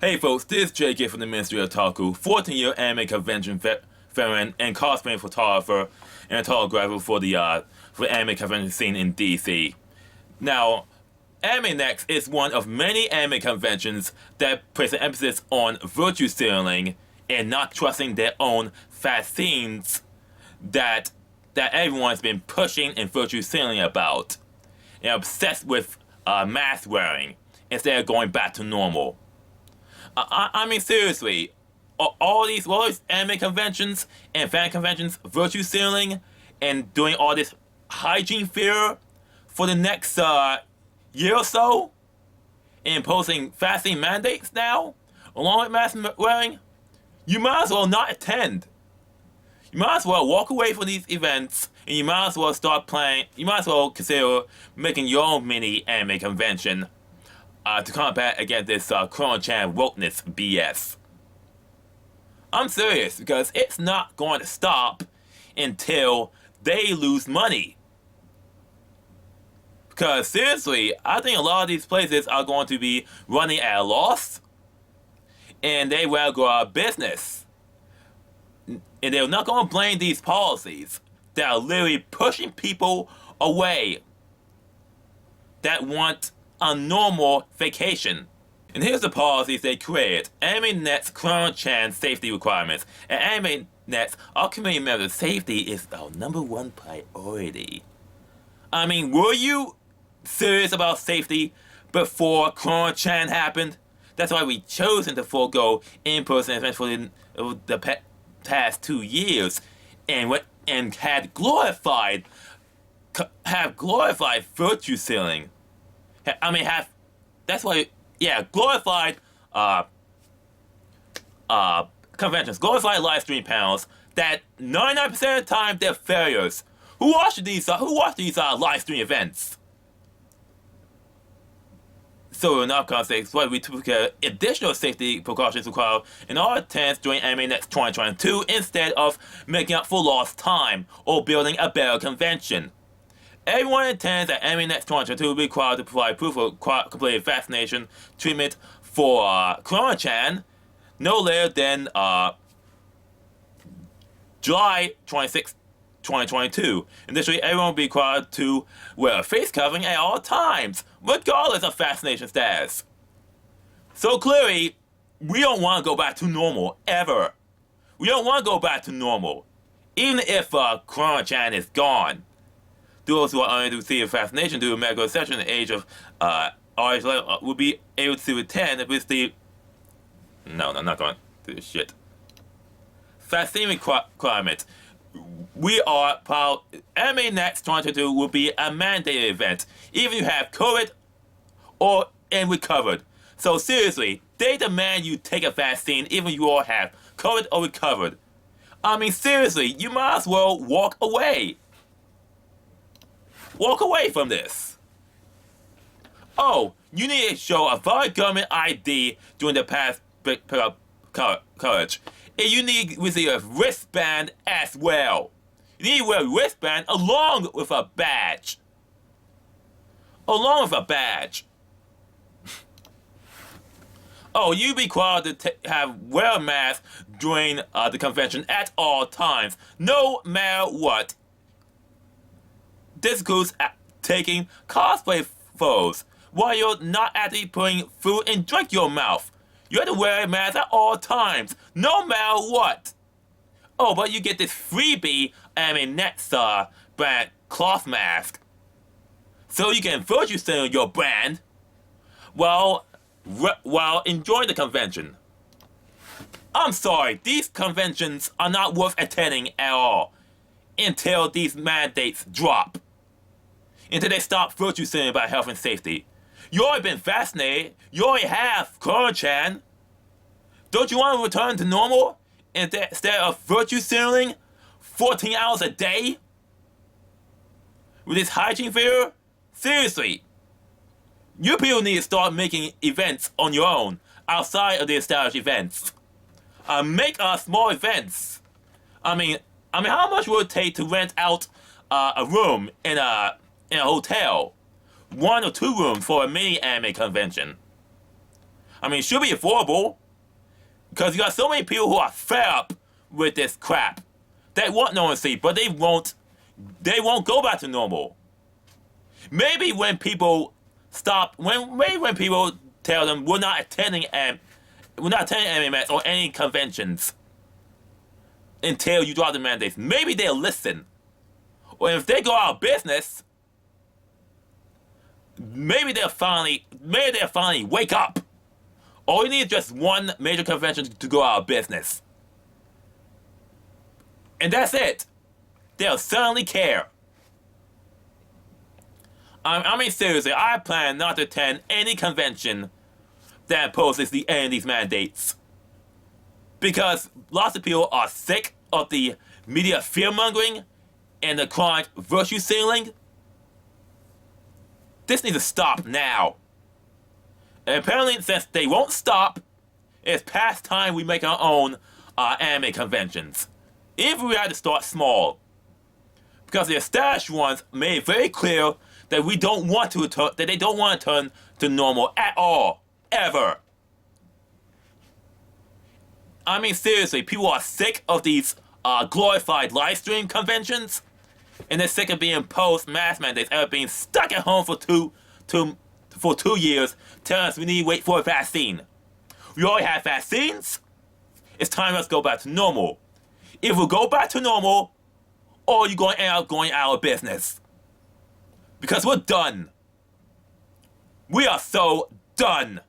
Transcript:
Hey folks, this is JK from the Ministry of Otaku, 14-year anime convention veteran and cosplaying photographer and photographer for the anime convention scene in DC. Now, AnimeNext is one of many anime conventions that place an emphasis on virtue signaling and not trusting their own vaccines that everyone's been pushing and virtue signaling about, and obsessed with mask wearing instead of going back to normal. I mean, seriously, all these anime conventions and fan conventions virtue signaling and doing all this hygiene fear for the next year or so, and imposing vaccine mandates now, along with mask wearing, you might as well not attend. You might as well walk away from these events, and you might as well start playing. You might as well consider making your own mini anime convention to combat against this coronachanwokeness BS. I'm serious, because it's not going to stop until they lose money. Because seriously, I think a lot of these places are going to be running at a loss, and they will go out of business. And they're not going to blame these policies that are literally pushing people away that want a normal vacation. And here's the policies they created. AnimeNext Coronachan safety requirements. At AnimeNext, our community members' safety is our #1 priority. I mean, were you serious about safety before Coronachan happened? That's why we chosen to forego in-person events for the past 2 years, and had glorified virtue signaling. I mean, glorified conventions, glorified live stream panels that 99% of the time they're failures. Who watch these live stream events? So in our context, we took additional safety precautions required in our attendance during AnimeNext 2022 instead of making up for lost time or building a better convention. Everyone in attendance at AnimeNext 2022 will be required to provide proof of completed vaccination treatment for Coronachan no later than July 26, 2022. Additionally, everyone will be required to wear a face covering at all times, regardless of vaccination status. So clearly, we don't want to go back to normal, ever. We don't want to go back to normal, even if Coronachan is gone. Those who are unable to receive vaccination due to medical exception at the age of will be able to attend with the... No, I'm not going to do this shit. Vaccine requirements. We are proud. AnimeNext 2022 will be a mandated event, even if you have COVID and recovered. So seriously, they demand you take a vaccine even if you all have COVID or recovered. I mean, seriously, you might as well walk away. Walk away from this. Oh, you need to show a valid government ID during the past coverage. And you need to receive a wristband as well. You need to wear a wristband along with a badge. Along with a badge. Oh, you be required to wear a mask during the convention at all times, no matter what. This includes taking cosplay photos while you're not actually putting food and drink in your mouth. You have to wear a mask at all times, no matter what. Oh, but you get this freebie AnimeNext brand cloth mask, so you can virtue signal your brand while enjoying the convention. I'm sorry, these conventions are not worth attending at all until these mandates drop. Until they stop virtue signaling about health and safety. You already been vaccinated. You already have Coronachan. Don't you want to return to normal instead of virtue signaling 14 hours a day? With this hygiene fear? Seriously. You people need to start making events on your own, outside of the established events. Make small events. I mean, how much would it take to rent out a room in a hotel? 1 or 2 rooms for a mini anime convention. I mean, it should be affordable. Because you got so many people who are fed up with this crap. They want normalcy, but they won't go back to normal. Maybe when people when people tell them we're not attending AnimeNext or any conventions until you drop the mandates, maybe they'll listen. Or if they go out of business, maybe they'll finally wake up. All you need is just one major convention to go out of business. And that's it. They'll certainly care. I mean, seriously, I plan not to attend any convention that imposes the end of these mandates. Because lots of people are sick of the media fear-mongering and the chronic virtue signaling. This needs to stop now. And apparently, since they won't stop, it's past time we make our own anime conventions. If we had to start small. Because the established ones made it very clear that they don't want to turn to normal at all. Ever. I mean, seriously, people are sick of these glorified live stream conventions, and they're sick of being imposed mask mandates and being stuck at home for 2 years, telling us we need to wait for a vaccine. We already have vaccines. It's time for us to go back to normal. If we go back to normal, or you're going to end up going out of business. Because we're done. We are so done.